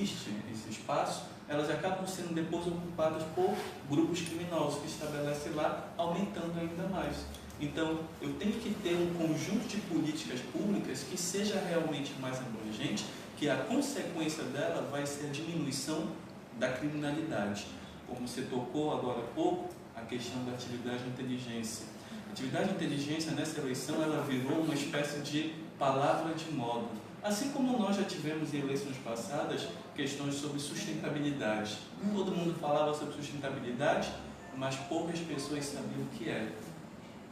existe esse espaço, elas acabam sendo depois ocupadas por grupos criminosos que estabelecem lá, aumentando ainda mais. Então, eu tenho que ter um conjunto de políticas públicas que seja realmente mais abrangente, que a consequência dela vai ser a diminuição da criminalidade. Como você tocou agora há pouco, a questão da atividade de inteligência. A atividade de inteligência nessa eleição ela virou uma espécie de palavra de moda. Assim como nós já tivemos em eleições passadas questões sobre sustentabilidade. Todo mundo falava sobre sustentabilidade, mas poucas pessoas sabiam o que era.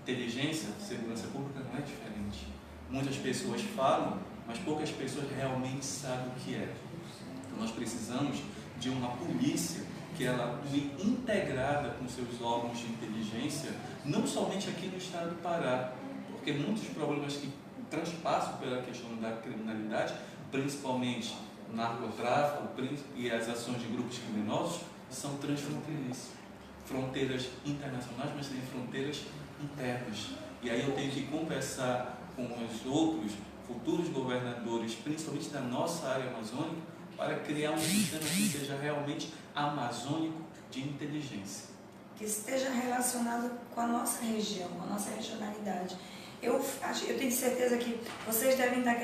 Inteligência, segurança pública não é diferente. Muitas pessoas falam, mas poucas pessoas realmente sabem o que é. Então nós precisamos de uma polícia que ela atue integrada com seus órgãos de inteligência, não somente aqui no estado do Pará, porque muitos problemas que transpassam pela questão da criminalidade, principalmente o narcotráfico e as ações de grupos criminosos, são transfronteiriços. Fronteiras internacionais, mas também fronteiras internas. E aí eu tenho que conversar com os outros futuros governadores, principalmente da nossa área amazônica, para criar um sistema que seja realmente amazônico de inteligência. Que esteja relacionado com a nossa região, com a nossa regionalidade. Eu tenho certeza que vocês devem estar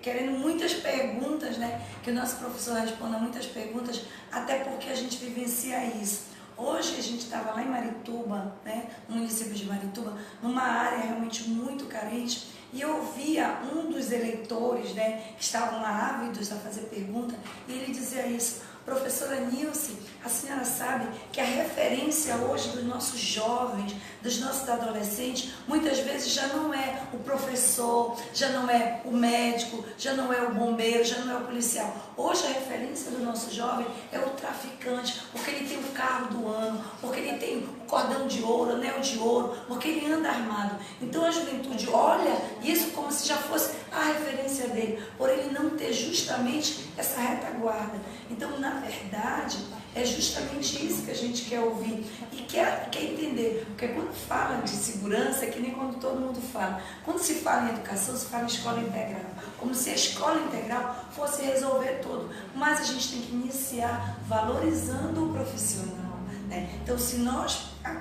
querendo muitas perguntas, né? Que o nosso professor responda muitas perguntas, até porque a gente vivencia isso. Hoje a gente estava lá em Marituba, né, no município de Marituba, numa área realmente muito carente, e eu ouvia um dos eleitores, né, que estavam lá ávidos a fazer pergunta, e ele dizia isso: professora Nilce, a senhora sabe que a referência hoje dos nossos jovens, dos nossos adolescentes, muitas vezes já não é o professor, já não é o médico, já não é o bombeiro, já não é o policial. Hoje a referência do nosso jovem é o traficante, porque ele tem o carro do ano, porque ele tem o cordão de ouro, anel de ouro, porque ele anda armado. Então a juventude olha isso como se já fosse a referência dele, por ele não ter justamente essa retaguarda. Então, na verdade, é justamente isso que a gente quer ouvir e quer entender. Porque quando fala de segurança, é que nem quando todo mundo fala. Quando se fala em educação, se fala em escola integral. Como se a escola integral fosse resolver tudo. Mas a gente tem que iniciar valorizando o profissional, né? Então,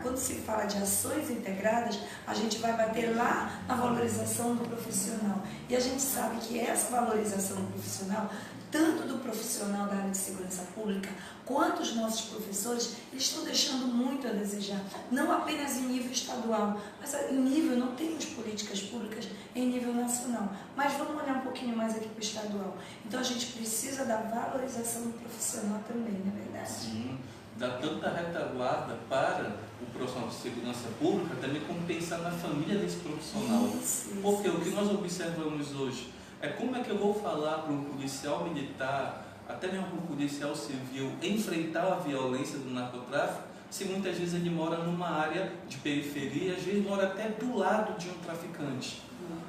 quando se fala de ações integradas, a gente vai bater lá na valorização do profissional. E a gente sabe que essa valorização do profissional, tanto do profissional da área de segurança pública, quanto os nossos professores, eles estão deixando muito a desejar. Não apenas em nível estadual, mas em nível, não temos políticas públicas em nível nacional. Mas vamos olhar um pouquinho mais aqui para o estadual. Então a gente precisa da valorização do profissional também, não é verdade? Sim, dá tanta retaguarda para o profissional de segurança pública, também como pensar na família desse profissional. Isso. Porque o que nós observamos hoje é como é que eu vou falar para um policial militar, até mesmo para um policial civil, enfrentar a violência do narcotráfico, se muitas vezes ele mora numa área de periferia, às vezes mora até do lado de um traficante.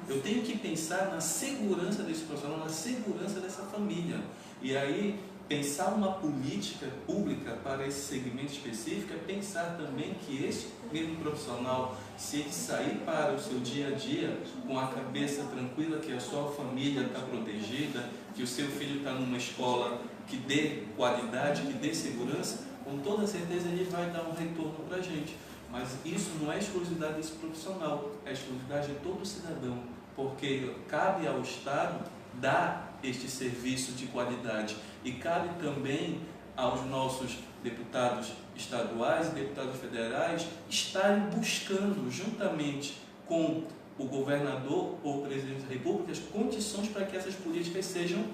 Eu tenho que pensar na segurança desse profissional, na segurança dessa família. E aí, pensar uma política pública para esse segmento específico é pensar também que esse mesmo profissional, se ele sair para o seu dia a dia com a cabeça tranquila que a sua família está protegida, que o seu filho está numa escola que dê qualidade, que dê segurança, com toda certeza ele vai dar um retorno para a gente. Mas isso não é exclusividade desse profissional, é exclusividade de todo cidadão, porque cabe ao Estado dar este serviço de qualidade e cabe também aos nossos deputados estaduais e deputados federais estarem buscando, juntamente com o governador ou o presidente da República, as condições para que essas políticas sejam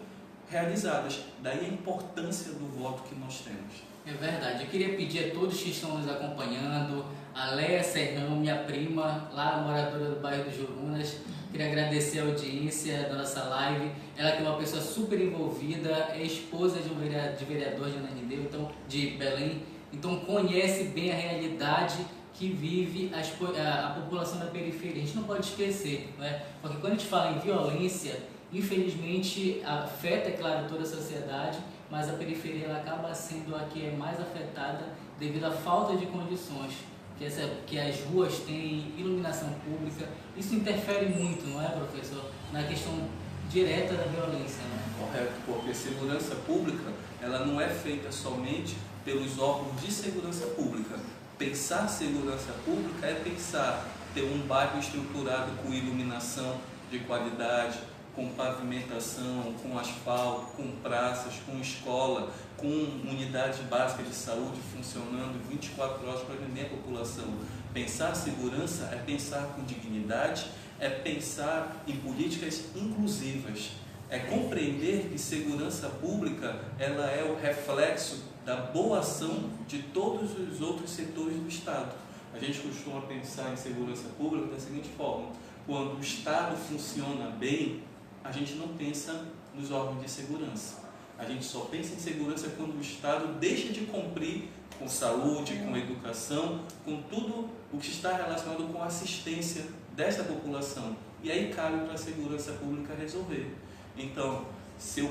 realizadas. Daí a importância do voto que nós temos. É verdade. Eu queria pedir a todos que estão nos acompanhando, a Leia Serrão, minha prima, lá moradora do bairro dos Jurunas, queria agradecer a audiência da nossa live. Ela que é uma pessoa super envolvida, é esposa de um vereador de Ananindeua, então, de Belém, então conhece bem a realidade que vive a população da periferia. A gente não pode esquecer, não é? Porque quando a gente fala em violência, infelizmente afeta, é claro, toda a sociedade, mas a periferia ela acaba sendo a que é mais afetada devido à falta de condições, que as ruas têm, iluminação pública. Isso interfere muito, não é, professor, na questão direta da violência, né? Correto, porque segurança pública, ela não é feita somente pelos órgãos de segurança pública. Pensar segurança pública é pensar ter um bairro estruturado com iluminação de qualidade, com pavimentação, com asfalto, com praças, com escola, com unidade básica de saúde funcionando 24 horas para atender a população. Pensar segurança é pensar com dignidade, é pensar em políticas inclusivas, é compreender que segurança pública ela é o reflexo da boa ação de todos os outros setores do Estado. A gente costuma pensar em segurança pública da seguinte forma: quando o Estado funciona bem, a gente não pensa nos órgãos de segurança. A gente só pensa em segurança quando o Estado deixa de cumprir com saúde, com educação, com tudo o que está relacionado com a assistência dessa população. E aí cabe para a segurança pública resolver. Então, se eu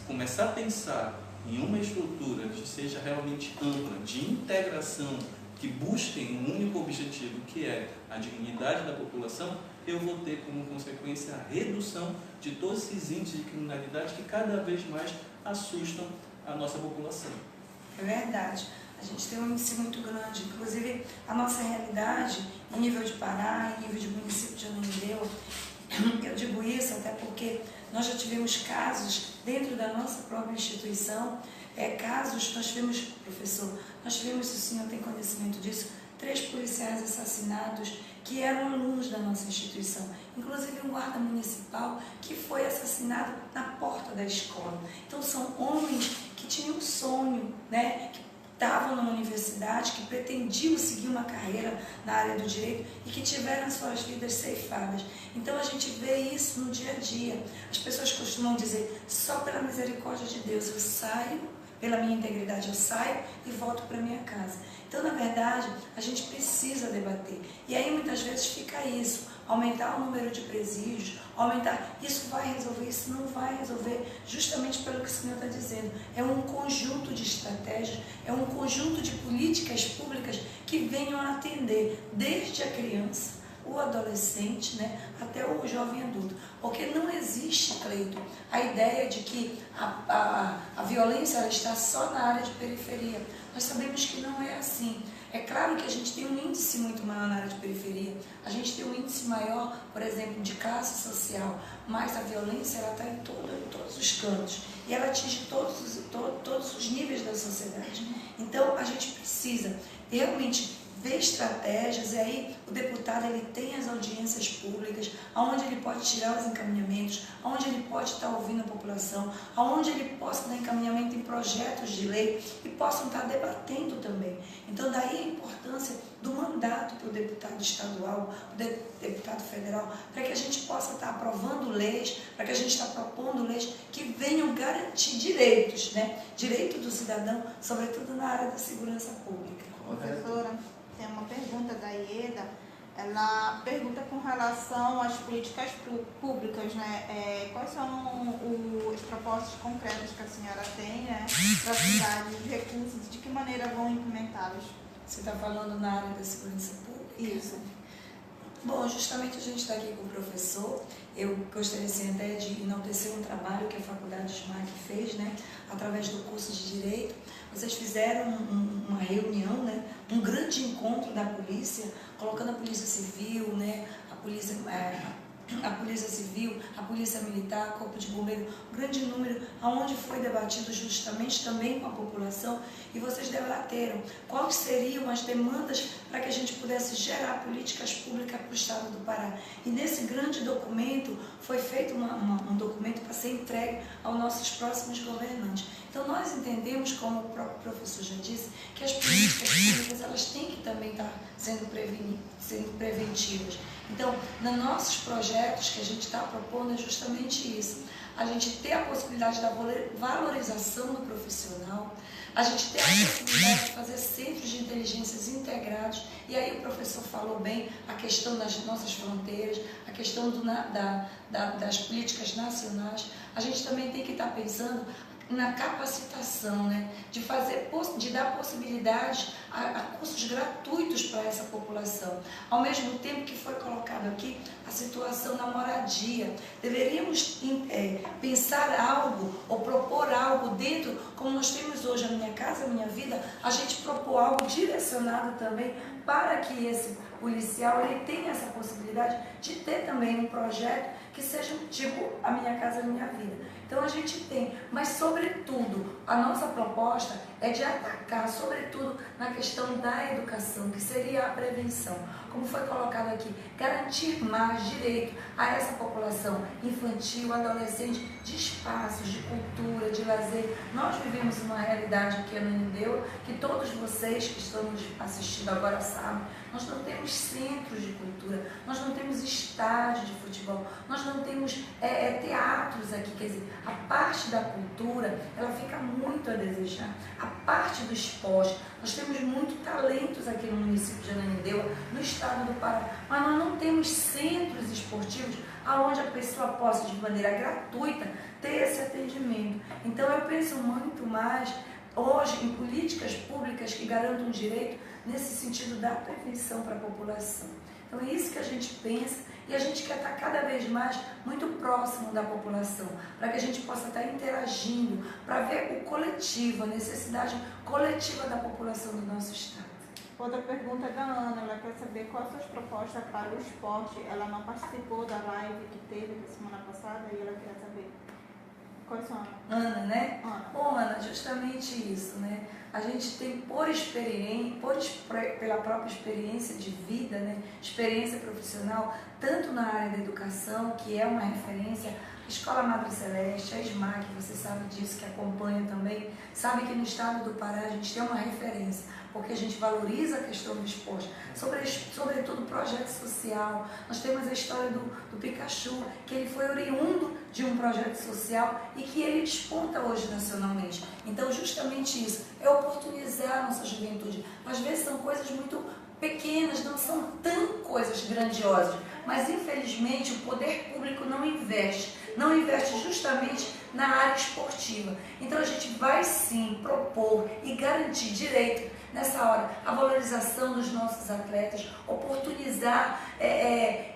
começar a pensar em uma estrutura que seja realmente ampla, de integração, que busquem um único objetivo, que é a dignidade da população, eu vou ter como consequência a redução de todos esses índices de criminalidade que cada vez mais assustam a nossa população. É verdade. A gente tem um índice muito grande. Inclusive, a nossa realidade, em nível de Pará, em nível de município de Ananindeua, eu digo isso até porque nós já tivemos casos dentro da nossa própria instituição, nós tivemos, professor, o senhor tem conhecimento disso, 3 policiais assassinados que eram alunos da nossa instituição, inclusive um guarda municipal que foi assassinado na porta da escola. Então são homens que tinham um sonho, né, que estavam numa universidade, que pretendiam seguir uma carreira na área do direito e que tiveram suas vidas ceifadas. Então a gente vê isso no dia a dia. As pessoas costumam dizer: só pela misericórdia de Deus eu saio, pela minha integridade eu saio e volto para minha casa. Então, na verdade, a gente precisa debater. E aí muitas vezes fica isso: aumentar o número de presídios, isso vai resolver, isso não vai resolver, justamente pelo que o senhor está dizendo. É um conjunto de estratégias, é um conjunto de políticas públicas que venham a atender desde a criança, o adolescente, né, até o jovem adulto. Porque não existe, Cleito, a ideia de que a violência ela está só na área de periferia. Nós sabemos que não é assim. É claro que a gente tem um índice muito maior na área de periferia, a gente tem um índice maior, por exemplo, de classe social, mas a violência ela está em todos os cantos e ela atinge todos os níveis da sociedade. Então a gente precisa realmente ver estratégias, e aí o deputado ele tem as audiências públicas, onde ele pode tirar os encaminhamentos, onde ele pode estar ouvindo a população, onde ele possa dar encaminhamento em projetos de lei e possam estar debatendo também. Então daí a importância do mandato para o deputado estadual, para o deputado federal, para que a gente possa estar aprovando leis, para que a gente está propondo leis que venham garantir direitos, né? Direito do cidadão, sobretudo na área da segurança pública. Professora, tem uma pergunta da Ieda. Ela pergunta com relação às políticas públicas, né? Quais são as propostas concretas que a senhora tem, né, para a cidade, os recursos, e de que maneira vão implementá-los? Você está falando na área da segurança pública? Isso. Bom, justamente a gente está aqui com o professor. Eu gostaria assim, até de enaltecer um trabalho que a Faculdade SMAC fez, né, através do curso de Direito. Vocês fizeram uma reunião, né, um grande encontro da polícia, colocando a Polícia Civil, né, a Polícia Civil, a Polícia Militar, Corpo de Bombeiro, um grande número, onde foi debatido justamente também com a população, e vocês debateram quais seriam as demandas para que a gente pudesse gerar políticas públicas para o Estado do Pará. E nesse grande documento foi feito um documento para ser entregue aos nossos próximos governantes. Então nós entendemos, como o próprio professor já disse, que as políticas públicas elas têm que também estar sendo preventivas. Então, nos nossos projetos que a gente está propondo é justamente isso. A gente ter a possibilidade da valorização do profissional, a gente ter a possibilidade de fazer centros de inteligências integrados, e aí o professor falou bem a questão das nossas fronteiras, a questão das políticas nacionais. A gente também tem que estar pensando na capacitação, né? De dar possibilidades a cursos gratuitos para essa população. Ao mesmo tempo que foi colocado aqui a situação da moradia. Deveríamos pensar algo ou propor algo dentro, como nós temos hoje a Minha Casa Minha Vida, a gente propor algo direcionado também para que esse policial ele tenha essa possibilidade de ter também um projeto que seja tipo a Minha Casa Minha Vida. Então a gente tem, mas sobretudo, a nossa proposta é de atacar, sobretudo, na questão da educação, que seria a prevenção. Como foi colocado aqui, garantir mais direito a essa população infantil, adolescente, de espaços, de cultura, de lazer. Nós vivemos uma realidade aqui no Ananindeua, que todos vocês que estão nos assistindo agora sabem, nós não temos centros de cultura, nós não temos estádios de futebol, nós não temos teatros aqui, quer dizer, a parte da cultura, ela fica muito a desejar. A parte do esporte, nós temos muito talentos aqui no município de Ananindeua, no estado do Pará, mas nós não temos centros esportivos onde a pessoa possa, de maneira gratuita, ter esse atendimento. Então eu penso muito mais hoje em políticas públicas que garantam direito nesse sentido da prevenção para a população. Então é isso que a gente pensa e a gente quer estar cada vez mais muito próximo da população, para que a gente possa estar interagindo, para ver o coletivo, a necessidade coletiva da população do nosso estado. Outra pergunta é da Ana, ela quer saber quais são as propostas para o esporte. Ela não participou da live que teve na semana passada e ela quer saber quais são. Ana, né? Ana. Bom, Ana, justamente isso, né? A gente tem pela própria experiência de vida, né? Experiência profissional, tanto na área da educação, que é uma referência, a Escola Madre Celeste, a SMAC, você sabe disso, que acompanha também, sabe que no estado do Pará a gente tem uma referência, porque a gente valoriza a questão do esporte, sobretudo projeto social. Nós temos a história do Pikachu, que ele foi oriundo de um projeto social e que ele desponta hoje nacionalmente. Então, justamente isso, é oportunizar a nossa juventude. Às vezes são coisas muito pequenas, não são tão coisas grandiosas, mas infelizmente o poder público não investe justamente na área esportiva. Então a gente vai sim propor e garantir direito nessa hora a valorização dos nossos atletas, oportunizar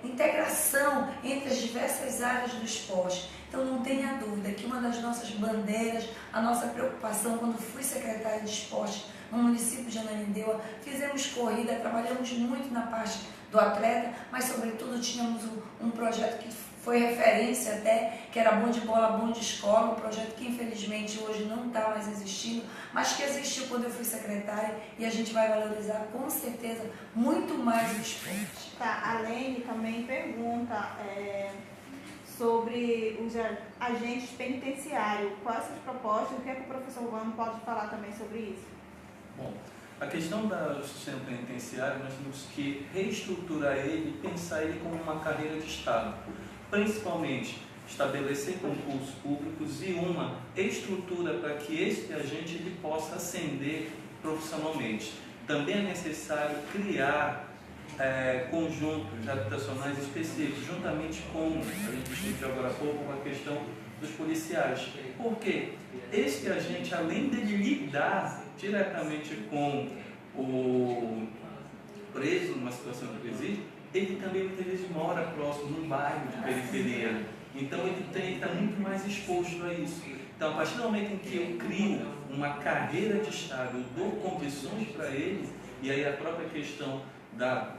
integração entre as diversas áreas do esporte. Então não tenha dúvida que uma das nossas bandeiras, a nossa preocupação quando fui secretária de esporte no município de Ananindeua, fizemos corrida, trabalhamos muito na parte do atleta, mas sobretudo tínhamos um projeto que foi referência até, que era Bom de Bola, Bom de Escola, um projeto que infelizmente hoje não está mais existindo, mas que existiu quando eu fui secretária e a gente vai valorizar com certeza muito mais o esporte. Tá, a Lene também pergunta sobre os agentes penitenciários, quais são as propostas, o que é que o professor Vano pode falar também sobre isso? Bom, a questão do sistema penitenciário, nós temos que reestruturar ele e pensar ele como uma carreira de Estado. Principalmente, estabelecer concursos públicos e uma estrutura para que este agente ele possa ascender profissionalmente. Também é necessário criar conjuntos habitacionais específicos, juntamente com, a gente discutiu agora há pouco, com a questão dos policiais. Por quê? Este agente, além de lidar diretamente com o preso numa situação de presídio, ele também muitas vezes mora próximo num bairro de periferia. Então ele está muito mais exposto a isso. Então, a partir do momento em que eu crio uma carreira de Estado, eu dou condições para ele, e aí a própria questão da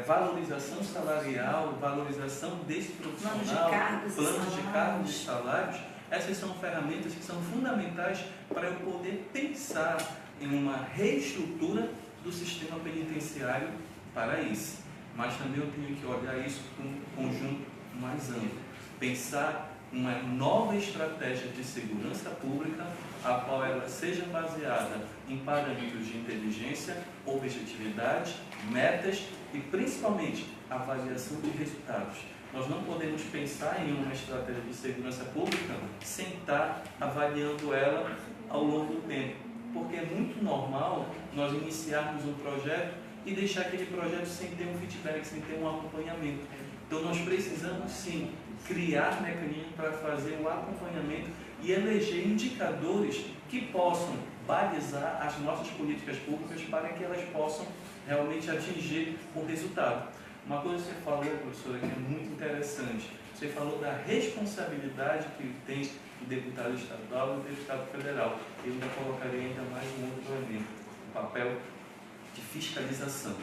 valorização salarial, valorização desse profissional, planos de cargos e salários, essas são ferramentas que são fundamentais para eu poder pensar em uma reestrutura do sistema penitenciário para isso. Mas também eu tenho que olhar isso com um conjunto mais amplo. Pensar uma nova estratégia de segurança pública, a qual ela seja baseada em parâmetros de inteligência, objetividade, metas e principalmente avaliação de resultados. Nós não podemos pensar em uma estratégia de segurança pública sem estar avaliando ela ao longo do tempo, porque é muito normal nós iniciarmos um projeto e deixar aquele projeto sem ter um feedback, sem ter um acompanhamento. Então nós precisamos sim criar mecanismos para fazer o acompanhamento e eleger indicadores que possam balizar as nossas políticas públicas para que elas possam realmente atingir o resultado. Uma coisa que você falou, professora, que é muito interessante, você falou da responsabilidade que tem o deputado estadual e o deputado federal. Eu ainda colocaria ainda mais um outro elemento, o papel de fiscalização.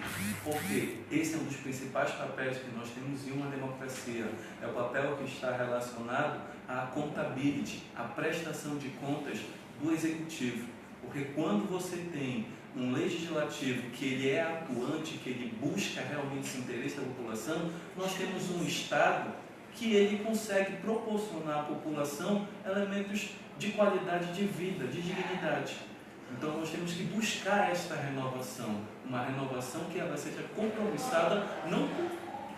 Porque esse é um dos principais papéis que nós temos em uma democracia. É o papel que está relacionado à accountability, à prestação de contas do executivo. Porque quando você tem um legislativo que ele é atuante, que ele busca realmente esse interesse da população, nós temos um Estado que ele consegue proporcionar à população elementos de qualidade de vida, de dignidade. Então nós temos que buscar esta renovação, uma renovação que ela seja compromissada não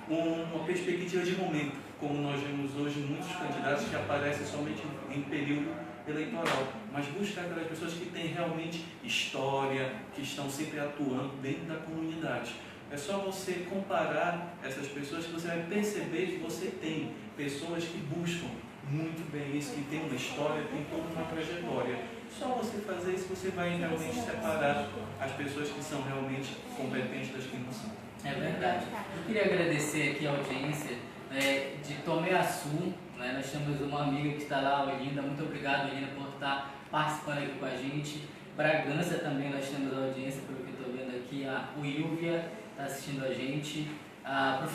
com uma perspectiva de momento, como nós vemos hoje muitos candidatos que aparecem somente em período eleitoral, mas buscar aquelas pessoas que têm realmente história, que estão sempre atuando dentro da comunidade. É só você comparar essas pessoas que você vai perceber que você tem pessoas que buscam muito bem isso, que tem uma história, tem toda uma trajetória. Só você fazer isso, você vai realmente separar as pessoas que são realmente competentes das que não são. É verdade. Eu queria agradecer aqui a audiência de Tomé Açu. Nós temos uma amiga que está lá, Olinda. Muito obrigado, Olinda, por estar participando aqui com a gente. Bragança também nós temos a audiência, pelo que estou vendo aqui. A Wilvia está assistindo a gente. A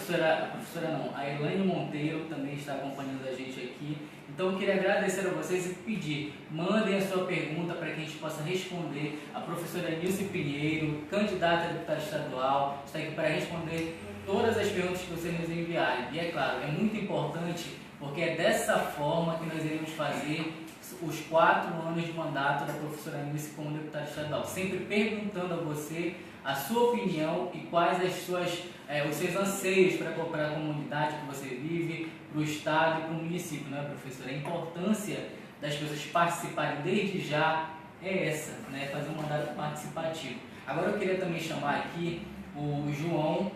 Elaine Monteiro também está acompanhando a gente aqui. Então eu queria agradecer a vocês e pedir, mandem a sua pergunta para que a gente possa responder. A professora Nilce Pinheiro, candidata a deputada estadual, está aqui para responder todas as perguntas que vocês nos enviarem. E é claro, é muito importante, porque é dessa forma que nós iremos fazer os 4 anos de mandato da professora Nilce como deputada estadual, sempre perguntando a você a sua opinião e quais os seus anseios para a comunidade que você vive, para o Estado e para o município, né, professora? A importância das pessoas participarem desde já é essa, né, fazer um mandato participativo. Agora eu queria também chamar aqui o João.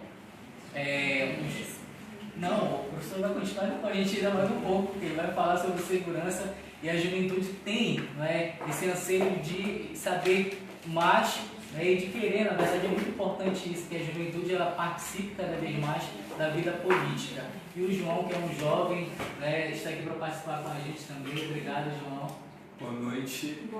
O professor vai continuar com a gente ainda mais um pouco, porque ele vai falar sobre segurança e a juventude tem, não é, esse anseio de saber mais, né, e de querer. Na verdade é muito importante isso, que a juventude ela participe cada vez mais da vida política. E o João, que é um jovem, né, está aqui para participar com a gente também. Obrigado, João. Boa noite.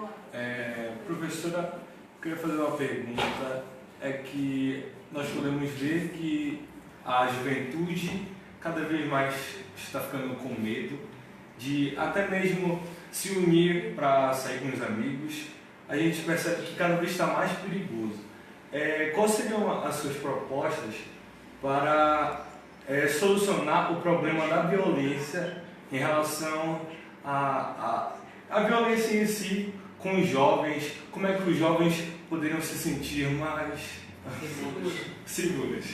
Professora, eu queria fazer uma pergunta. É que nós podemos ver que a juventude cada vez mais está ficando com medo de até mesmo se unir para sair com os amigos. A gente percebe que cada vez está mais perigoso. Quais seriam as suas propostas para solucionar o problema da violência em relação à violência em si com os jovens? Como é que os jovens poderiam se sentir mais seguros?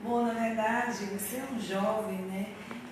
Bom, na verdade, você é um jovem, né?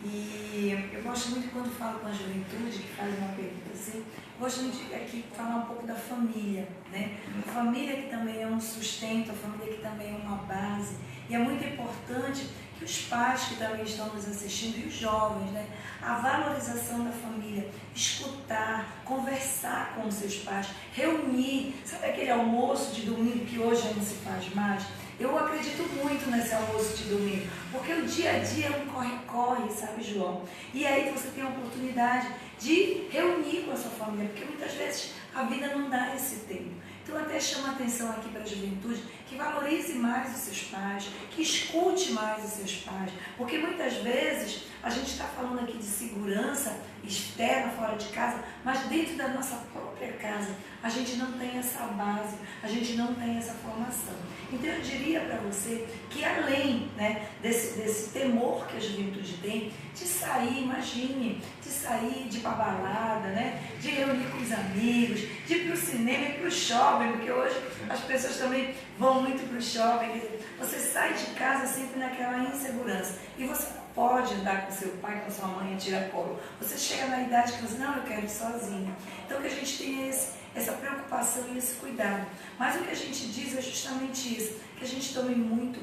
E eu gosto muito quando falo com a juventude, que faz uma pergunta assim, gosto muito de aqui falar um pouco da família, né? A família que também é um sustento, a família que também é uma base. E é muito importante que os pais que também estão nos assistindo e os jovens, né? A valorização da família, escutar, conversar com os seus pais, reunir. Sabe aquele almoço de domingo que hoje já não se faz mais? Eu acredito muito nesse almoço de domingo, porque o dia a dia é um corre-corre, sabe, João? E aí você tem a oportunidade de reunir com a sua família, porque muitas vezes a vida não dá esse tempo. Então até chama atenção aqui para a juventude que valorize mais os seus pais, que escute mais os seus pais, porque muitas vezes a gente está falando aqui de segurança externa, fora de casa, mas dentro da nossa própria casa a gente não tem essa base, a gente não tem essa formação. Então eu diria para você que além, né, desse temor que a juventude tem, de sair, imagine, de sair, de ir para balada, né, de reunir com os amigos, de ir para o cinema e para o shopping, porque hoje as pessoas também vão muito para o shopping. Quer dizer, você sai de casa sempre naquela insegurança e você pode andar com seu pai, com sua mãe, tirar colo. Você chega na idade que você, não, eu quero ir sozinha. Então que a gente tenha essa preocupação e esse cuidado. Mas o que a gente diz é justamente isso, que a gente tome muito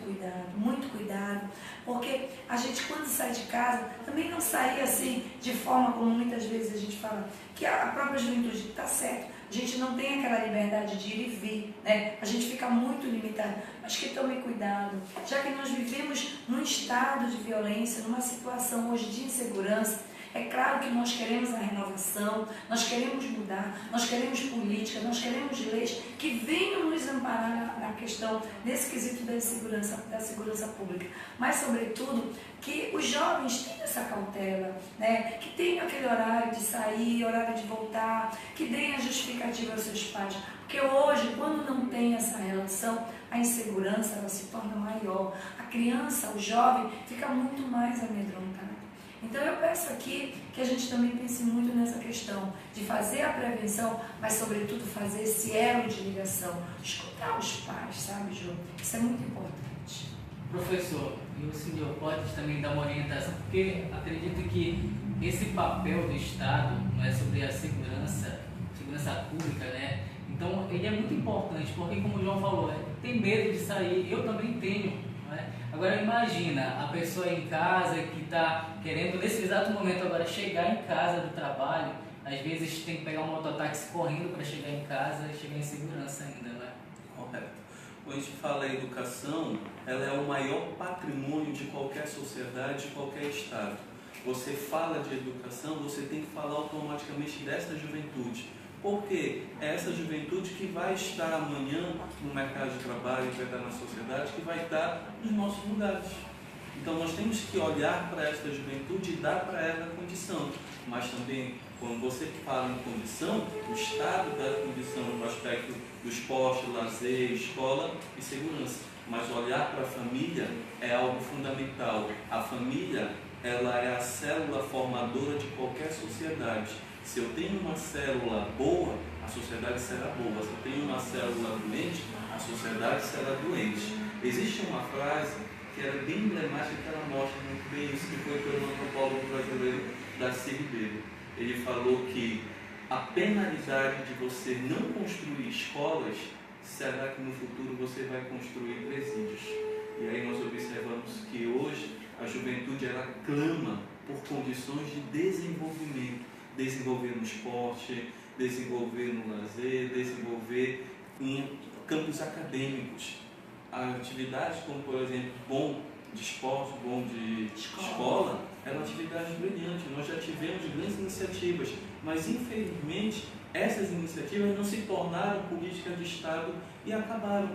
cuidado, porque a gente quando sai de casa, também não sair assim, de forma como muitas vezes a gente fala, que a própria juventude está certo. A gente não tem aquela liberdade de ir e vir, né? A gente fica muito limitado. Mas que tome cuidado, já que nós vivemos num estado de violência, numa situação hoje de insegurança. É claro que nós queremos a renovação, nós queremos mudar, nós queremos política, nós queremos leis que venham nos amparar na questão desse quesito da segurança pública. Mas, sobretudo, que os jovens tenham essa cautela, né? Que tenham aquele horário de sair, horário de voltar, que deem a justificativa aos seus pais. Porque hoje, quando não tem essa relação, a insegurança ela se torna maior. A criança, o jovem, fica muito mais amedrontado. Então eu peço aqui que a gente também pense muito nessa questão de fazer a prevenção, mas sobretudo fazer esse elo de ligação, escutar os pais, sabe, Ju? Isso é muito importante. Professor, e o senhor pode também dar uma orientação, porque acredito que esse papel do Estado, não é, sobre a segurança pública, né? Então ele é muito importante, porque como o João falou, tem medo de sair, eu também tenho. Agora imagina a pessoa em casa que está querendo nesse exato momento agora chegar em casa do trabalho, às vezes tem que pegar um mototáxi correndo para chegar em casa e chegar em segurança ainda, não é? Correto. Quando a gente fala a educação, ela é o maior patrimônio de qualquer sociedade, de qualquer estado. Você fala de educação, você tem que falar automaticamente dessa juventude. Porque é essa juventude que vai estar amanhã no mercado de trabalho, que vai estar na sociedade, que vai estar nos nossos lugares. Então nós temos que olhar para essa juventude e dar para ela a condição. Mas também, quando você fala em condição, o Estado dá a condição no aspecto do esporte, lazer, escola e segurança. Mas olhar para a família é algo fundamental. A família, ela é a célula formadora de qualquer sociedade. Se eu tenho uma célula boa, a sociedade será boa. Se eu tenho uma célula doente, a sociedade será doente. Existe uma frase que era bem emblemática, que ela mostra muito bem isso, que foi pelo antropólogo brasileiro Darcy Ribeiro. Ele falou que a penalidade de você não construir escolas será que no futuro você vai construir presídios. E aí nós observamos que hoje a juventude ela clama por condições de desenvolvimento no esporte, desenvolver no lazer, desenvolver em campos acadêmicos. Atividades como, por exemplo, bom de esporte, bom de escola, é uma atividade brilhante. Nós já tivemos grandes iniciativas, mas infelizmente essas iniciativas não se tornaram políticas de Estado e acabaram.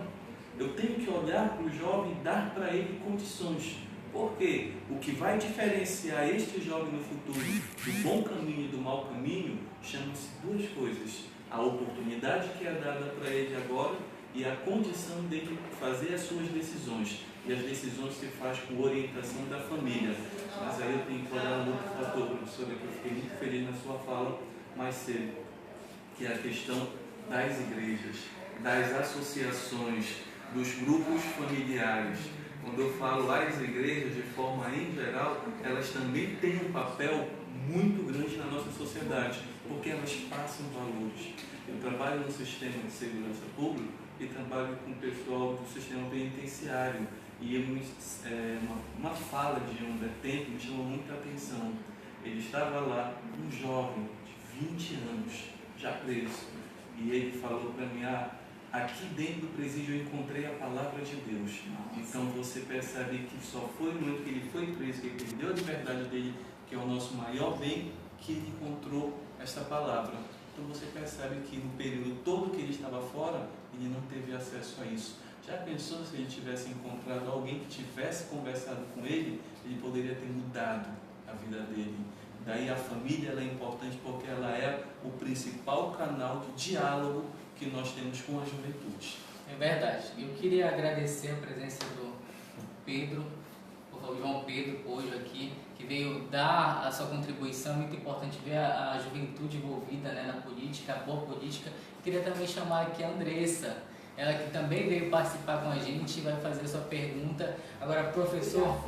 Eu tenho que olhar para o jovem e dar para ele condições. Porque o que vai diferenciar este jovem no futuro do bom caminho e do mau caminho chama-se duas coisas: a oportunidade que é dada para ele agora e a condição dele fazer as suas decisões. E as decisões se faz com orientação da família. Mas aí eu tenho que olhar um outro fator, professora, que eu fiquei muito feliz na sua fala mais cedo, que é a questão das igrejas, das associações, dos grupos familiares. Quando eu falo as igrejas, de forma em geral, elas também têm um papel muito grande na nossa sociedade, porque elas passam valores. Eu trabalho no sistema de segurança pública e trabalho com o pessoal do sistema penitenciário. E uma fala de um detento me chamou muita atenção. Ele estava lá, um jovem de 20 anos, já preso, e ele falou para mim: aqui dentro do presídio eu encontrei a palavra de Deus. Então você percebe que só foi no momento que ele foi preso, que ele perdeu a liberdade dele, que é o nosso maior bem, que ele encontrou esta palavra. Então você percebe que no período todo que ele estava fora, ele não teve acesso a isso. Já pensou se ele tivesse encontrado alguém que tivesse conversado com ele, ele poderia ter mudado a vida dele. Daí a família ela é importante porque ela é o principal canal de diálogo que nós temos com a juventude. É verdade. Eu queria agradecer a presença do Pedro, o João Pedro, hoje aqui, que veio dar a sua contribuição. Muito importante ver a juventude envolvida, né, na política, a boa política. Eu queria também chamar aqui a Andressa, ela que também veio participar com a gente, vai fazer a sua pergunta. Agora, professor,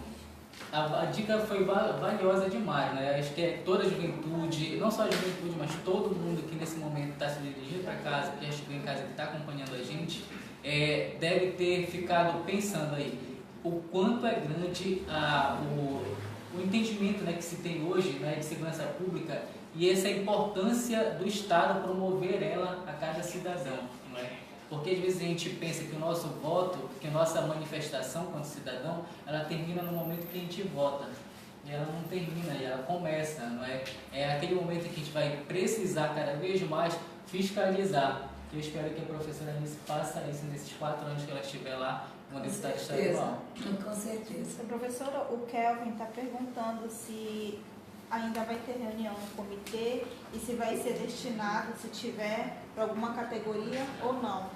a dica foi valiosa demais, né? Acho que é toda a juventude, não só a juventude, mas todo mundo que nesse momento está se dirigindo para casa, que já chegou em casa, que está acompanhando a gente, deve ter ficado pensando aí o quanto é grande o entendimento, né, que se tem hoje, né, de segurança pública, e essa é a importância do Estado promover ela a cada cidadão, não é? Porque às vezes a gente pensa que o nosso voto, que a nossa manifestação quanto cidadão, ela termina no momento que a gente vota. E ela não termina, e ela começa, não é? É aquele momento que a gente vai precisar cada vez mais fiscalizar. Eu espero que a professora Anice faça isso nesses 4 anos que ela estiver lá como deputada estadual. Com certeza. Professora, o Kelvin está perguntando se ainda vai ter reunião no comitê e se vai ser destinado, se tiver, para alguma categoria ou não.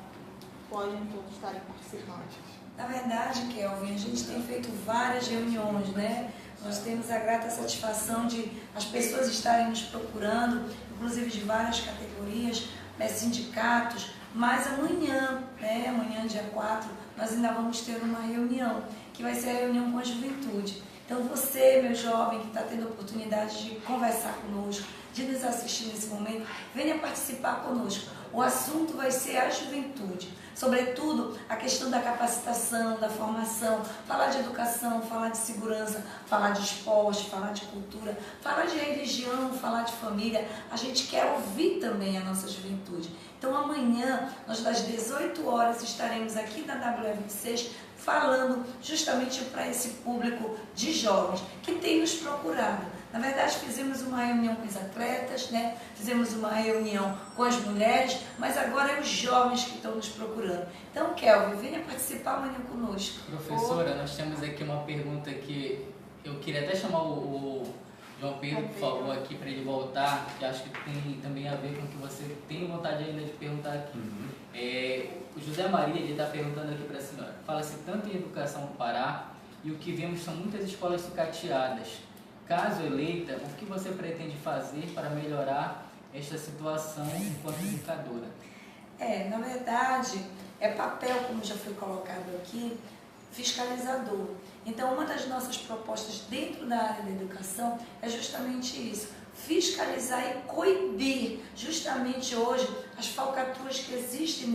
Podem todos estarem participando. Na verdade, Kelvin, a gente tem feito várias reuniões, né? Nós temos a grata satisfação de as pessoas estarem nos procurando, inclusive de várias categorias, né, sindicatos, mas amanhã, né, amanhã, dia 4, nós ainda vamos ter uma reunião, que vai ser a reunião com a juventude. Então você, meu jovem, que está tendo a oportunidade de conversar conosco, de nos assistir nesse momento, venha participar conosco. O assunto vai ser a juventude, sobretudo a questão da capacitação, da formação, falar de educação, falar de segurança, falar de esporte, falar de cultura, falar de religião, falar de família. A gente quer ouvir também a nossa juventude. Então amanhã, nós das 18 horas estaremos aqui na WE26 falando justamente para esse público de jovens que tem nos procurado. Na verdade, fizemos uma reunião com os atletas, né? Fizemos uma reunião com as mulheres, mas agora é os jovens que estão nos procurando. Então, Kelvin, venha participar amanhã conosco. Professora, nós temos aqui uma pergunta que eu queria até chamar o João Pedro, por favor, aqui para ele voltar, que acho que tem também a ver com o que você tem vontade ainda de perguntar aqui. O José Maria está perguntando aqui para a senhora. Fala-se tanto em educação no Pará e o que vemos são muitas escolas sucateadas. Caso eleita, o que você pretende fazer para melhorar esta situação enquanto educadora? Na verdade, é papel, como já foi colocado aqui, fiscalizador. Então, uma das nossas propostas dentro da área da educação é justamente isso, fiscalizar e coibir justamente hoje as falcatruas que existem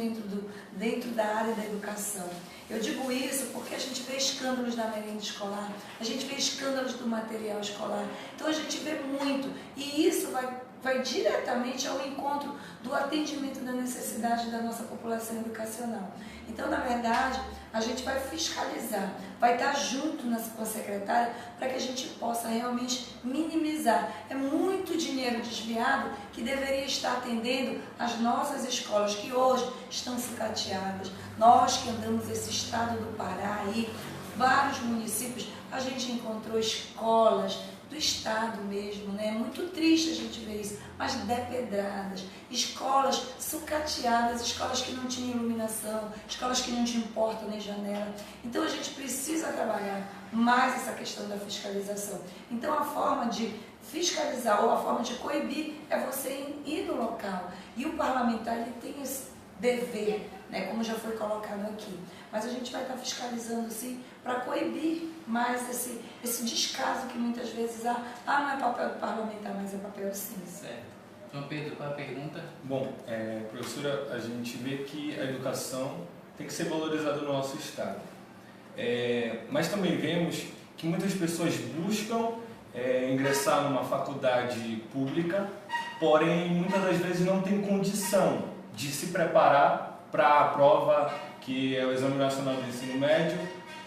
dentro da área da educação. Eu digo isso porque a gente vê escândalos da merenda escolar, a gente vê escândalos do material escolar, então a gente vê muito, e isso vai diretamente ao encontro do atendimento da necessidade da nossa população educacional. Então, na verdade, a gente vai fiscalizar, vai estar junto com a secretária para que a gente possa realmente minimizar. É muito dinheiro desviado que deveria estar atendendo as nossas escolas que hoje estão sucateadas. Nós que andamos esse estado do Pará aí, vários municípios, a gente encontrou escolas do estado mesmo, né? É muito triste a gente ver isso, mas depedradas, escolas sucateadas, escolas que não tinham iluminação, escolas que não tinham porta nem janela. Então a gente precisa trabalhar mais essa questão da fiscalização. Então a forma de fiscalizar ou a forma de coibir é você ir no local. E o parlamentar ele tem esse dever, né, como já foi colocado aqui. Mas a gente vai estar fiscalizando sim para coibir mais esse descaso que muitas vezes não é papel do parlamentar, mas é papel do sim. Certo. João Pedro, qual é a pergunta? Bom, professora, a gente vê que a educação tem que ser valorizada no nosso estado. Mas também vemos que muitas pessoas buscam ingressar numa faculdade pública, porém muitas das vezes não tem condição de se preparar para a prova que é o Exame Nacional do Ensino Médio,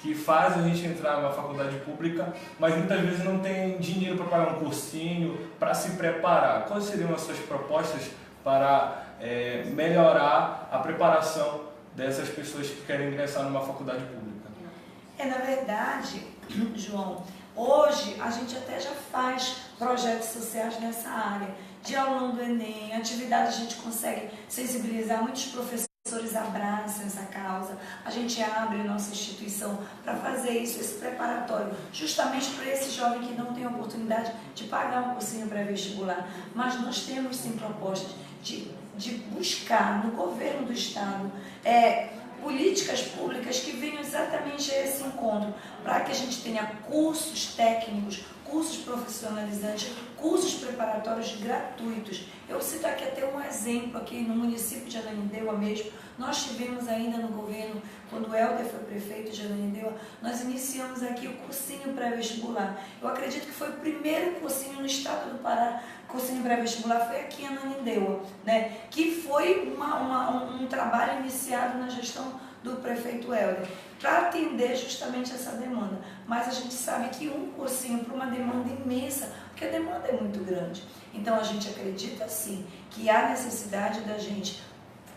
que faz a gente entrar numa faculdade pública, mas muitas vezes não tem dinheiro para pagar um cursinho, para se preparar. Quais seriam as suas propostas para melhorar a preparação dessas pessoas que querem ingressar numa faculdade pública? Na verdade, João, hoje a gente até já faz projetos sociais nessa área. De aulão do Enem, atividade a gente consegue sensibilizar, muitos professores abraçam essa causa, a gente abre a nossa instituição para fazer isso, esse preparatório, justamente para esse jovem que não tem a oportunidade de pagar um cursinho pré-vestibular. Mas nós temos sim propostas de buscar no governo do estado políticas públicas que venham exatamente a esse encontro, para que a gente tenha cursos técnicos, cursos profissionalizantes, cursos preparatórios gratuitos. Eu cito aqui até um exemplo, aqui no município de Ananindeua mesmo, nós tivemos ainda no governo, quando o Helder foi prefeito de Ananindeua, nós iniciamos aqui o cursinho pré-vestibular. Eu acredito que foi o primeiro cursinho no estado do Pará, cursinho pré-vestibular foi aqui em Ananindeua, né? Que foi um trabalho iniciado na gestão do prefeito Helder, para atender justamente essa demanda. Mas a gente sabe que um cursinho para uma demanda imensa, porque a demanda é muito grande. Então a gente acredita sim que há necessidade da gente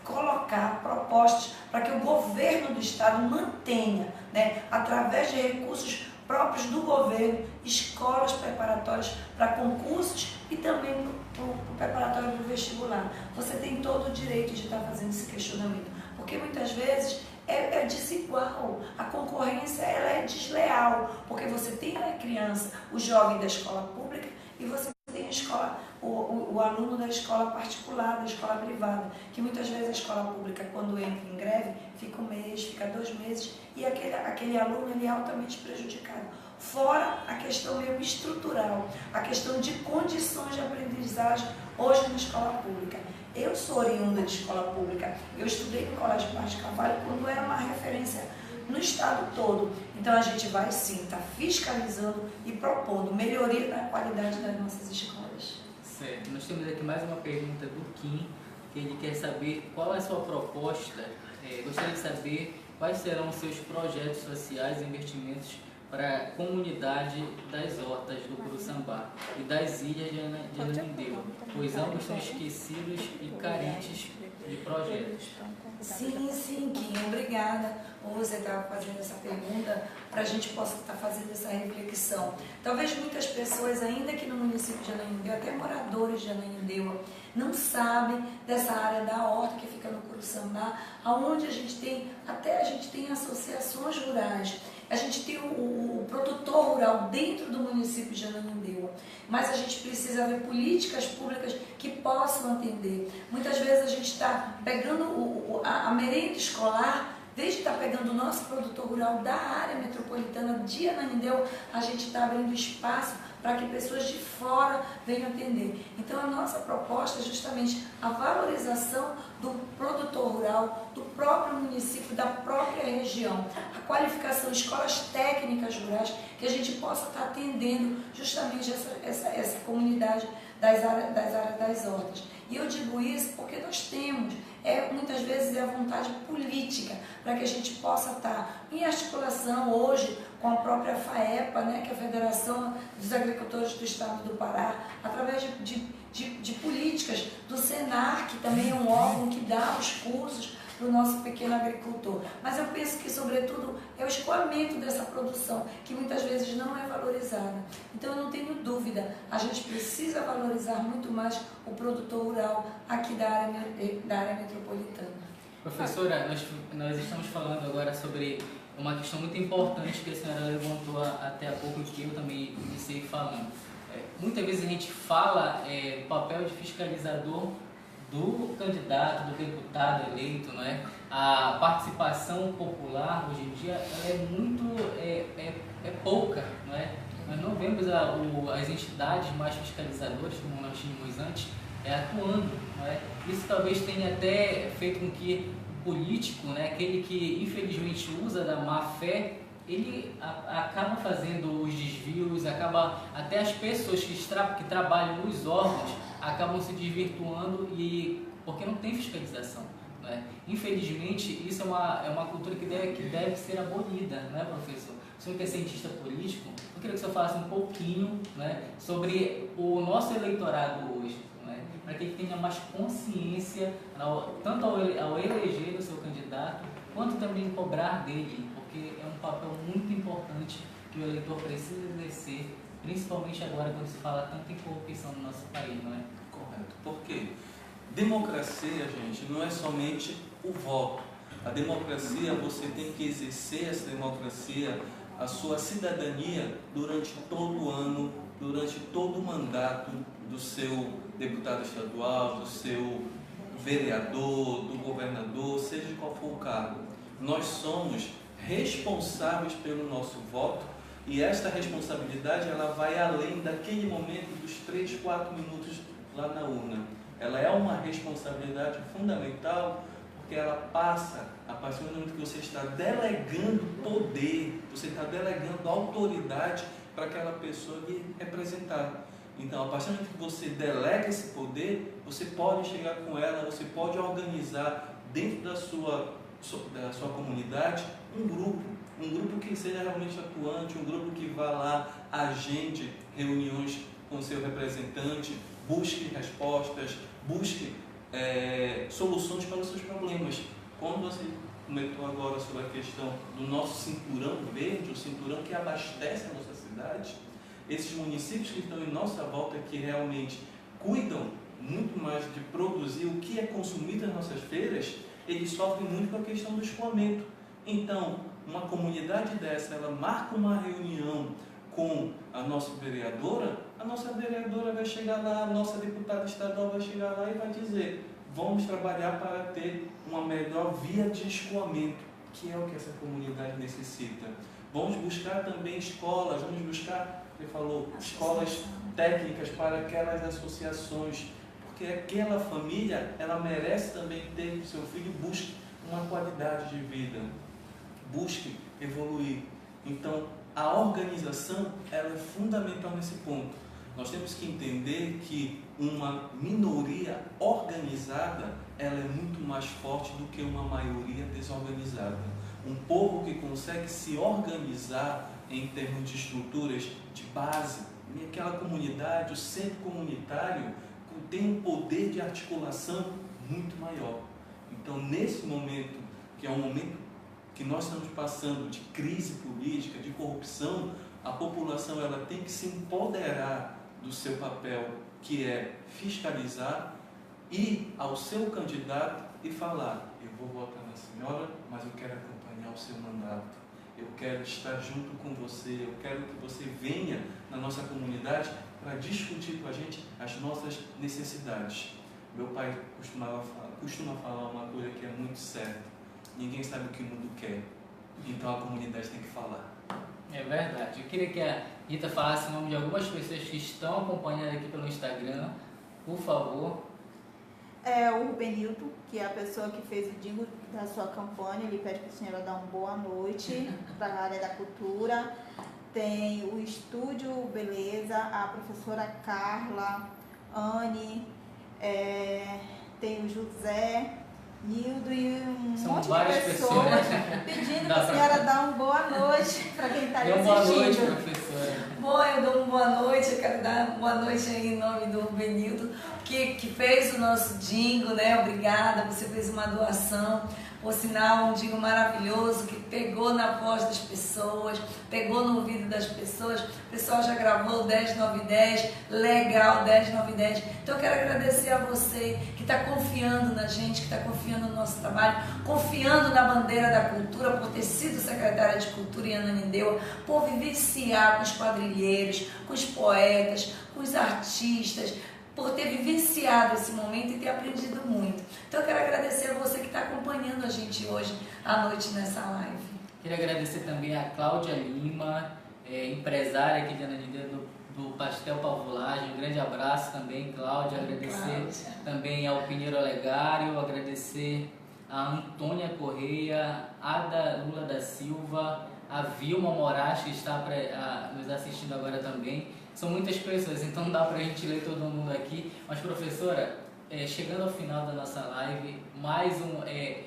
colocar propostas para que o governo do estado mantenha, né, através de recursos próprios do governo, escolas preparatórias para concursos e também para o preparatório do vestibular. Você tem todo o direito de estar fazendo esse questionamento, porque muitas vezes é desigual, a concorrência ela é desleal, porque você tem a criança, o jovem da escola pública e você tem a escola, o aluno da escola particular, da escola privada, que muitas vezes a escola pública, quando entra em greve, fica um mês, fica 2 meses, e aquele aluno ele é altamente prejudicado. Fora a questão mesmo estrutural, a questão de condições de aprendizagem hoje na escola pública. Eu sou oriunda de escola pública, eu estudei no Colégio Parque de Carvalho quando era uma referência no estado todo. Então a gente vai sim estar fiscalizando e propondo melhoria na qualidade das nossas escolas. Certo. Nós temos aqui mais uma pergunta do Kim, que ele quer saber qual é a sua proposta. Gostaria de saber quais serão os seus projetos sociais e investimentos para a comunidade das hortas do Curuçambá e das ilhas de Ananindeua, pois ambos são esquecidos e carentes de projetos. Sim, Kim, obrigada por você estar fazendo essa pergunta, para a gente possa estar fazendo essa reflexão. Talvez muitas pessoas, ainda aqui no município de Ananindeua, até moradores de Ananindeua, não sabem dessa área da horta que fica no Curuçambá, onde a gente tem associações rurais. A gente tem o produtor rural dentro do município de Ananindeua, mas a gente precisa ver políticas públicas que possam atender. Muitas vezes a gente está pegando a merenda escolar, desde estar pegando o nosso produtor rural da área metropolitana de Ananindeua, a gente está abrindo espaço para que pessoas de fora venham atender. Então a nossa proposta é justamente a valorização do produtor rural, do próprio município, da própria região, a qualificação, escolas técnicas rurais, que a gente possa estar atendendo justamente essa comunidade das áreas das hortas. E eu digo isso porque nós temos, muitas vezes, a vontade política para que a gente possa estar em articulação hoje com a própria FAEPA, né, que é a Federação dos Agricultores do Estado do Pará, através de políticas do Senar, que também é um órgão que dá os cursos para o nosso pequeno agricultor. Mas eu penso que, sobretudo, é o escoamento dessa produção, que muitas vezes não é valorizada. Então, eu não tenho dúvida, a gente precisa valorizar muito mais o produtor rural aqui da área metropolitana. Professora, nós estamos falando agora sobre uma questão muito importante que a senhora levantou até há pouco e que eu também iniciei falando. Muitas vezes a gente fala do papel de fiscalizador do candidato, do deputado eleito, não é? A participação popular hoje em dia ela é muito pouca, não é? Nós não vemos as entidades mais fiscalizadoras como nós tínhamos antes atuando, não é? Isso talvez tenha até feito com que o político, né, aquele que infelizmente usa da má fé, ele acaba fazendo os desvios, até as pessoas que trabalham nos órgãos acabam se desvirtuando porque não tem fiscalização, né? Infelizmente, isso é uma cultura que deve ser abolida, né, professor? O senhor que é cientista político, eu queria que o senhor falasse um pouquinho, né, sobre o nosso eleitorado hoje, né, para que ele tenha mais consciência, tanto ao eleger o seu candidato, quanto também cobrar dele, porque é um papel muito importante que o eleitor precisa exercer, principalmente agora quando se fala tanto em corrupção no nosso país, não é? Correto. Por quê? Democracia, gente, não é somente o voto. A democracia, você tem que exercer essa democracia, a sua cidadania durante todo o ano, durante todo o mandato do seu deputado estadual, do seu vereador, do governador, seja qual for o cargo. nós somos responsáveis pelo nosso voto, e esta responsabilidade ela vai além daquele momento dos 3, 4 minutos lá na urna. Ela é uma responsabilidade fundamental, porque ela passa, a partir do momento que você está delegando poder, você está delegando autoridade para aquela pessoa lhe representar. Então, a partir do momento que você delega esse poder, você pode chegar com ela, você pode organizar dentro da sua comunidade um grupo que seja realmente atuante, um grupo que vá lá, agende reuniões com o seu representante, busque respostas, busque soluções para os seus problemas. Quando você comentou agora sobre a questão do nosso cinturão verde, o cinturão que abastece a nossa cidade, esses municípios que estão em nossa volta, que realmente cuidam muito mais de produzir o que é consumido nas nossas feiras, eles sofrem muito com a questão do escoamento. Então, uma comunidade dessa, ela marca uma reunião com a nossa vereadora vai chegar lá, a nossa deputada estadual vai chegar lá e vai dizer: vamos trabalhar para ter uma melhor via de escoamento, que é o que essa comunidade necessita. Vamos buscar também escolas, vamos buscar, você falou, escolas técnicas para aquelas associações, porque aquela família, ela merece também ter que seu filho busque uma qualidade de vida, busque evoluir. Então, a organização, ela é fundamental nesse ponto. Nós temos que entender que uma minoria organizada, ela é muito mais forte do que uma maioria desorganizada. Um povo que consegue se organizar em termos de estruturas de base, e aquela comunidade, o centro comunitário, tem um poder de articulação muito maior. Então, nesse momento, que é um momento que nós estamos passando de crise política, de corrupção, a população ela tem que se empoderar do seu papel, que é fiscalizar, ir ao seu candidato e falar: eu vou votar na senhora, mas eu quero acompanhar o seu mandato, eu quero estar junto com você, eu quero que você venha na nossa comunidade para discutir com a gente as nossas necessidades. Meu pai costuma falar uma coisa que é muito certa: ninguém sabe o que o mundo quer, então a comunidade tem que falar. É verdade. Eu queria que a Rita falasse o nome de algumas pessoas que estão acompanhando aqui pelo Instagram, por favor. É o Rubenildo, que é a pessoa que fez o jingle da sua campanha. Ele pede para a senhora dar uma boa noite para a área da cultura. Tem o Estúdio Beleza, a professora Carla, Anne, tem o José, Nildo e um monte de pessoas pedindo para a senhora dar uma boa noite para quem está assistindo. Boa noite, professora. Bom, eu dou uma boa noite, eu quero dar uma boa noite aí em nome do Rubenildo, que fez o nosso jingle, né? Obrigada, você fez uma doação, por sinal, um jingle maravilhoso, que pegou na voz das pessoas, pegou no ouvido das pessoas. O pessoal já gravou 10-9-10, legal, 10-9-10. Então eu quero agradecer a você que está confiando na gente, que está confiando no nosso trabalho, confiando na bandeira da cultura, por ter sido secretária de Cultura em Ananindeua, por vivenciar com os quadrilheiros, com os poetas, com os artistas, por ter vivenciado esse momento e ter aprendido muito. Então eu quero agradecer a você que está acompanhando a gente hoje à noite nessa live. Queria agradecer também a Cláudia Lima, empresária aqui de Ananindeua do Pastel Pavulagem. Um grande abraço também, Cláudia. Agradecer também ao Pinheiro Olegário, agradecer a Antônia Correia, Ada Lula da Silva, a Vilma Moraes, que está nos assistindo agora também. São muitas pessoas, então não dá para a gente ler todo mundo aqui. Mas, professora, chegando ao final da nossa live,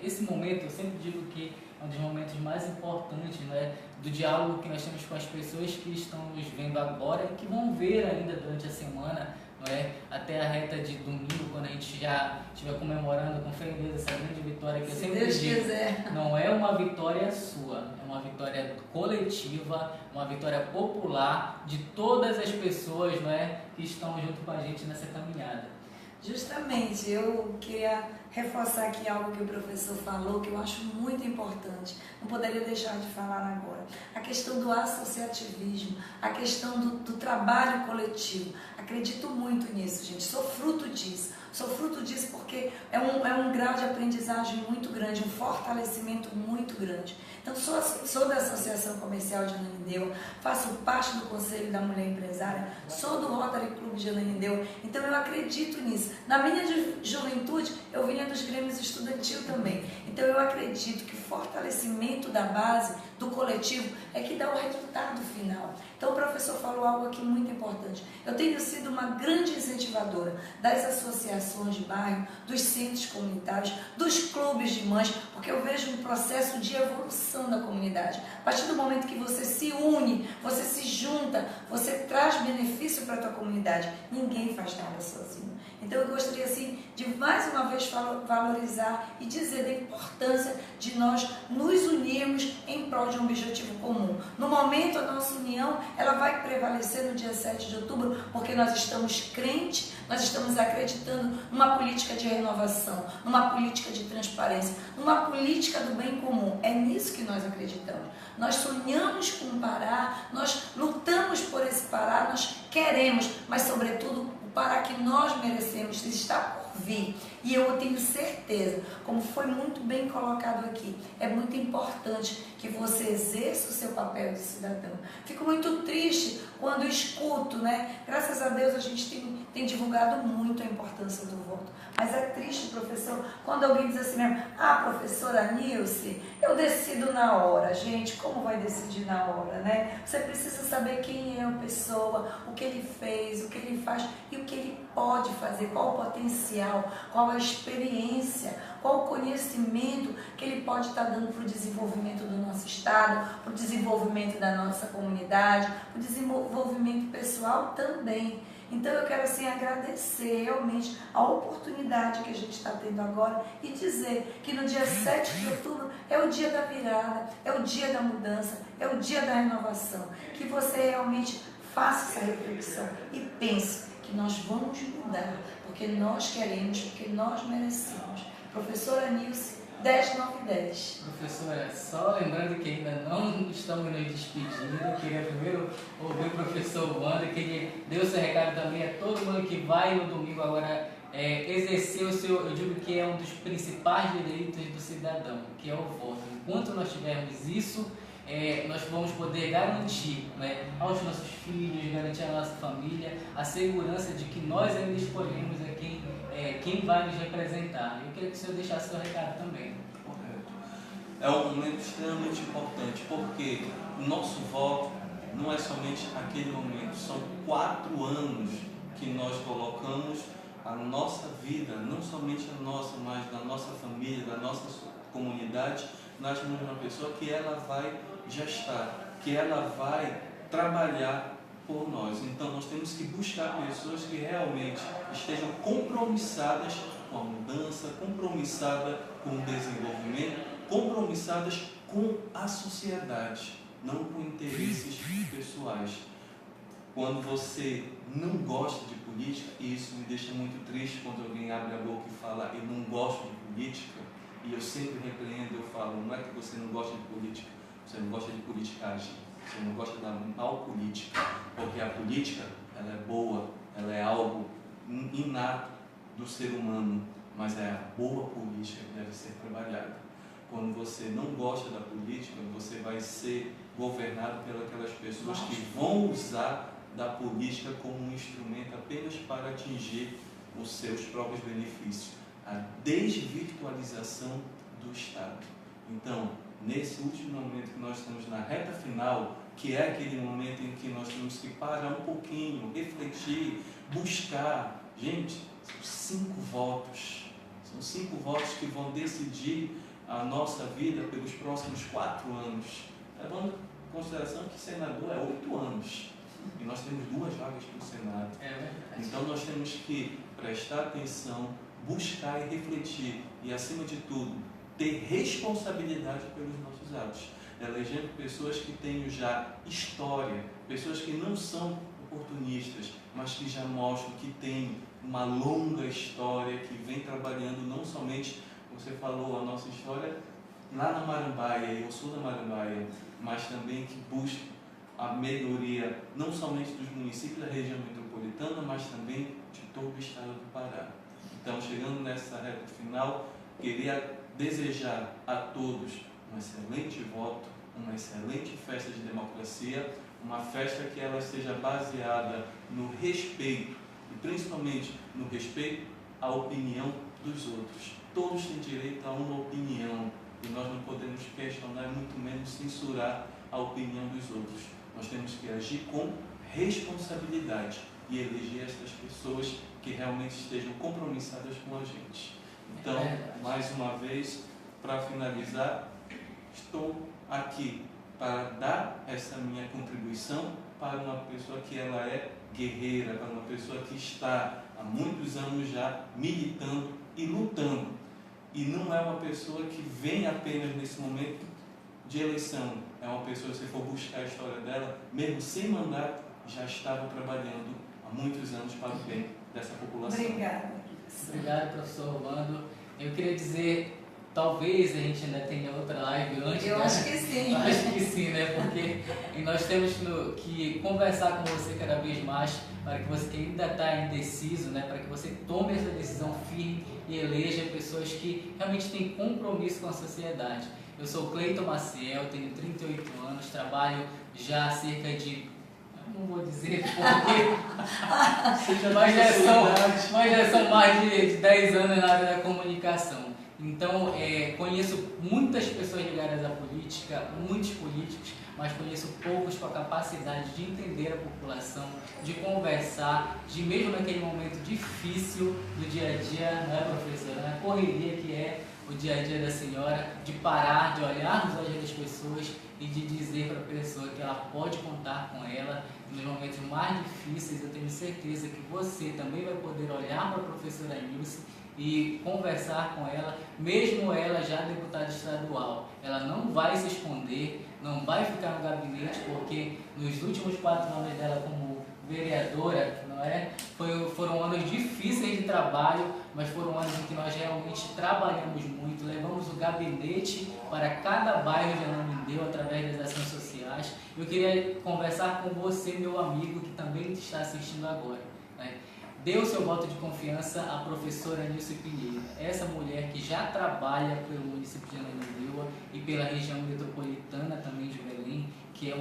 esse momento, eu sempre digo que é um dos momentos mais importantes, né, do diálogo que nós temos com as pessoas que estão nos vendo agora e que vão ver ainda durante a semana, não é? Até a reta de domingo, quando a gente já estiver comemorando com firmeza essa grande vitória que eu sempre digo. Não é uma vitória sua, é uma vitória coletiva, uma vitória popular de todas as pessoas, não é, que estão junto com a gente nessa caminhada. Justamente, eu queria reforçar aqui algo que o professor falou, que eu acho muito importante, não poderia deixar de falar agora. A questão do associativismo, a questão do trabalho coletivo. Acredito muito nisso, gente, sou fruto disso. Sou fruto disso porque é um grau de aprendizagem muito grande, um fortalecimento muito grande. Então, sou da Associação Comercial de Ananindeua, faço parte do Conselho da Mulher Empresária, sou do Rotary Club de Ananindeua, então eu acredito nisso. Na minha juventude, eu vinha dos grêmios estudantil também, então eu acredito que o fortalecimento da base, do coletivo, é que dá o resultado final. Então o professor falou algo aqui muito importante. Eu tenho sido uma grande incentivadora das associações de bairro, dos centros comunitários, dos clubes de mães, porque eu vejo um processo de evolução da comunidade. A partir do momento que você se une, você se junta, você traz benefício para a tua comunidade. Ninguém faz nada sozinho. Então eu gostaria assim de mais uma vez valorizar e dizer da importância de nós nos unirmos em prol de um objetivo comum. No momento, a nossa união ela vai prevalecer no dia 7 de outubro, porque nós estamos crentes, nós estamos acreditando numa política de renovação, numa política de transparência, numa política do bem comum. É nisso que nós acreditamos. Nós sonhamos com o Pará, nós lutamos por esse Pará, nós queremos, mas sobretudo o Pará que nós merecemos está por vir. E eu tenho certeza, como foi muito bem colocado aqui, é muito importante que você exerça o seu papel de cidadão. Fico muito triste quando escuto, né? Graças a Deus a gente tem divulgado muito a importância do voto. Mas é triste, professor, quando alguém diz assim mesmo, professora Nilce, eu decido na hora. Gente, como vai decidir na hora, né? Você precisa saber quem é a pessoa, o que ele fez, o que ele faz e o que ele pode fazer, qual o potencial, qual a experiência, qual o conhecimento que ele pode estar dando para o desenvolvimento do nosso estado, para o desenvolvimento da nossa comunidade, para o desenvolvimento pessoal também. Então eu quero assim agradecer realmente a oportunidade que a gente está tendo agora e dizer que no dia 7 de outubro é o dia da virada, é o dia da mudança, é o dia da renovação. Que você realmente faça essa reflexão e pense que nós vamos mudar, porque nós queremos, porque nós merecemos. Professora Nilce, 10/9/10. Professora, só lembrando que ainda não estamos nos despedindo, eu queria primeiro ouvir o professor Wander, que ele deu seu recado também a todo mundo que vai no domingo agora exercer o seu, eu digo que é um dos principais direitos do cidadão, que é o voto. Enquanto nós tivermos isso, nós vamos poder garantir, né, aos nossos filhos, garantir à nossa família a segurança de que nós ainda escolhemos quem vai nos representar. Eu queria que o senhor deixasse seu recado também. Correto. É um momento extremamente importante, porque o nosso voto não é somente aquele momento, são 4 anos que nós colocamos a nossa vida, não somente a nossa, mas da nossa família, da nossa comunidade, nas mãos de uma pessoa que ela vai gestar, que ela vai trabalhar por nós. Então nós temos que buscar pessoas que realmente estejam compromissadas com a mudança, compromissadas com o desenvolvimento, compromissadas com a sociedade, não com interesses pessoais. Quando você não gosta de política, e isso me deixa muito triste quando alguém abre a boca e fala eu não gosto de política, e eu sempre repreendo, eu falo, não é que você não gosta de política, você não gosta de politicagem. Você não gosta da mal política, porque a política ela é boa, ela é algo inato do ser humano, mas é a boa política que deve ser trabalhada. Quando você não gosta da política, você vai ser governado pelas pessoas que vão usar da política como um instrumento apenas para atingir os seus próprios benefícios. A desvirtualização do Estado. Então, nesse último momento que nós estamos na reta final, que é aquele momento em que nós temos que parar um pouquinho, refletir, buscar. Gente, são 5 votos. São 5 votos que vão decidir a nossa vida pelos próximos 4 anos. Levando em consideração que senador é 8 anos. E nós temos 2 vagas para o Senado. Então nós temos que prestar atenção, buscar e refletir. E acima de tudo, ter responsabilidade pelos nossos atos, elegendo pessoas que tenham já história, pessoas que não são oportunistas, mas que já mostram que têm uma longa história, que vem trabalhando não somente, você falou, a nossa história lá na Marambaia, eu sou da Marambaia, mas também que busca a melhoria não somente dos municípios da região metropolitana, mas também de todo o estado do Pará. Então, chegando nessa reta final, queria desejar a todos um excelente voto, uma excelente festa de democracia, uma festa que ela seja baseada no respeito, e principalmente no respeito à opinião dos outros. Todos têm direito a uma opinião, e nós não podemos questionar, muito menos censurar a opinião dos outros. Nós temos que agir com responsabilidade e eleger essas pessoas que realmente estejam compromissadas com a gente. Então, mais uma vez, para finalizar, estou aqui para dar essa minha contribuição para uma pessoa que ela é guerreira, para uma pessoa que está há muitos anos já militando e lutando. E não é uma pessoa que vem apenas nesse momento de eleição. É uma pessoa, se for buscar a história dela, mesmo sem mandato, já estava trabalhando há muitos anos para o bem dessa população. Obrigada. Obrigado, professor Rolando. Eu queria dizer, talvez a gente ainda tenha outra live antes. Eu acho que sim. Eu acho que sim, né? Porque nós temos que conversar com você cada vez mais, para que você que ainda está indeciso, né? Para que você tome essa decisão firme e eleja pessoas que realmente têm compromisso com a sociedade. Eu sou Cleiton Maciel, tenho 38 anos, trabalho já há cerca de... não vou dizer porque... mas já são mais de 10 anos na área da comunicação. Então, conheço muitas pessoas ligadas à política, muitos políticos, mas conheço poucos com a capacidade de entender a população, de conversar, de mesmo naquele momento difícil do dia a dia, não é, professora? Na correria que é o dia a dia da senhora, de parar, de olhar nos olhos das pessoas e de dizer para a pessoa que ela pode contar com ela nos momentos mais difíceis. Eu tenho certeza que você também vai poder olhar para a professora Nilce e conversar com ela, mesmo ela já deputada estadual. Ela não vai se esconder, não vai ficar no gabinete, porque nos últimos 4 anos dela como vereadora, não é? Foram anos difíceis de trabalho, mas foram anos em que nós realmente trabalhamos muito, levamos o gabinete para cada bairro de Ananindeua através das ações sociais. Eu queria conversar com você, meu amigo, que também está assistindo agora, né? Dê o seu voto de confiança à professora Nilce Pinheiro, essa mulher que já trabalha pelo município de Ananindeua e pela região metropolitana também de Belém, que é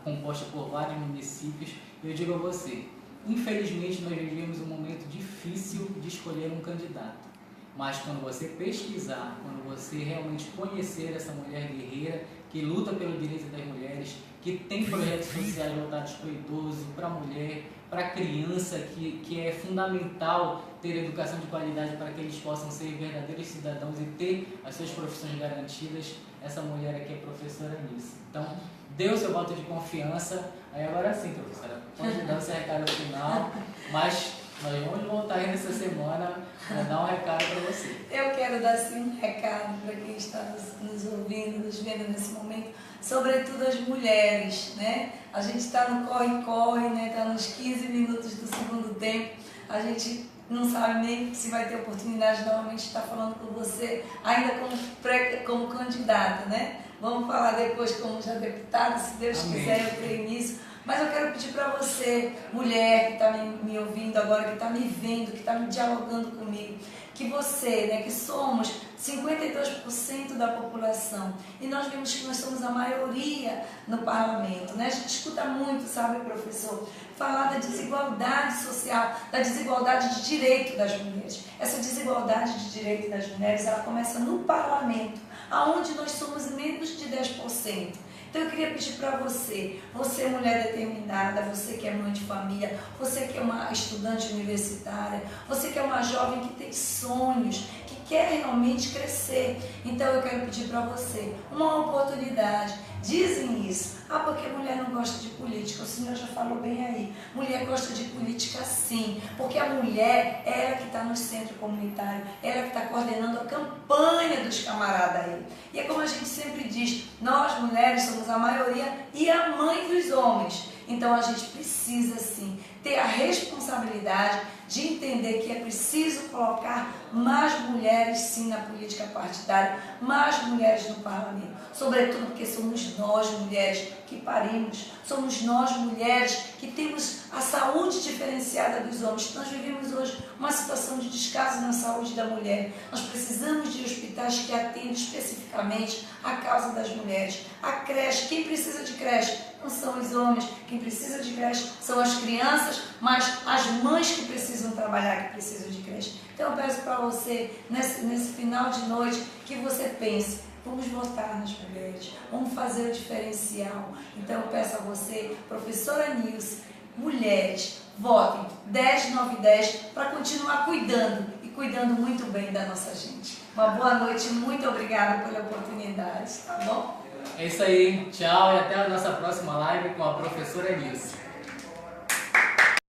composta por vários municípios. Eu digo a você, infelizmente nós vivemos um momento difícil de escolher um candidato, mas quando você pesquisar, quando você realmente conhecer essa mulher guerreira que luta pelo direito das mulheres, que tem projetos sociais voltados para o idoso, para a mulher, para a criança, que é fundamental ter educação de qualidade para que eles possam ser verdadeiros cidadãos e ter as suas profissões garantidas, essa mulher aqui é a professora Nilce. Então, dê o seu voto de confiança. Aí agora sim, professora, pode dar o seu recado final, mas nós vamos voltar aí nessa semana para dar um recado para você. Eu quero dar sim um recado para quem está nos ouvindo, nos vendo nesse momento, sobretudo as mulheres, né? A gente está no corre-corre, né? Está nos 15 minutos do segundo tempo, a gente não sabe nem se vai ter oportunidade novamente de estar falando com você, ainda como candidata, né? Vamos falar depois como já deputada, se Deus Amém. Quiser, eu creio nisso. Mas eu quero pedir para você, mulher que está me ouvindo agora, que está me vendo, que está me dialogando comigo, que você, né, que somos 52% da população, e nós vemos que nós somos a maioria no parlamento, né? A gente escuta muito, sabe, professor, falar da desigualdade social, da desigualdade de direito das mulheres. Essa desigualdade de direito das mulheres, ela começa no parlamento, aonde nós somos menos de 10%. Então eu queria pedir para você, você mulher determinada, você que é mãe de família, você que é uma estudante universitária, você que é uma jovem que tem sonhos, que quer realmente crescer. Então eu quero pedir para você uma oportunidade. Dizem isso, porque mulher não gosta de política, o senhor já falou bem aí, mulher gosta de política sim, porque a mulher é ela que está no centro comunitário, ela que está coordenando a campanha dos camaradas aí. E é como a gente sempre diz, nós mulheres somos a maioria e a mãe dos homens, então a gente precisa sim ter a responsabilidade de entender que é preciso colocar mais mulheres sim na política partidária, mais mulheres no parlamento, sobretudo porque somos nós mulheres que parimos, somos nós mulheres que temos a saúde diferenciada dos homens. Nós vivemos hoje uma situação de descaso na saúde da mulher. Nós precisamos de hospitais que atendam especificamente a causa das mulheres. A creche, quem precisa de creche não são os homens, quem precisa de creche são as crianças, mas as mães que precisam trabalhar, que precisam de creche. Então eu peço para você, nesse final de noite, que você pense, vamos votar nas mulheres, vamos fazer o diferencial. Então eu peço a você, professora Nilce, mulheres, votem 10/9/10 para continuar cuidando e cuidando muito bem da nossa gente. Uma boa noite, muito obrigada pela oportunidade, tá bom? É isso aí, tchau e até a nossa próxima live com a professora Nilce.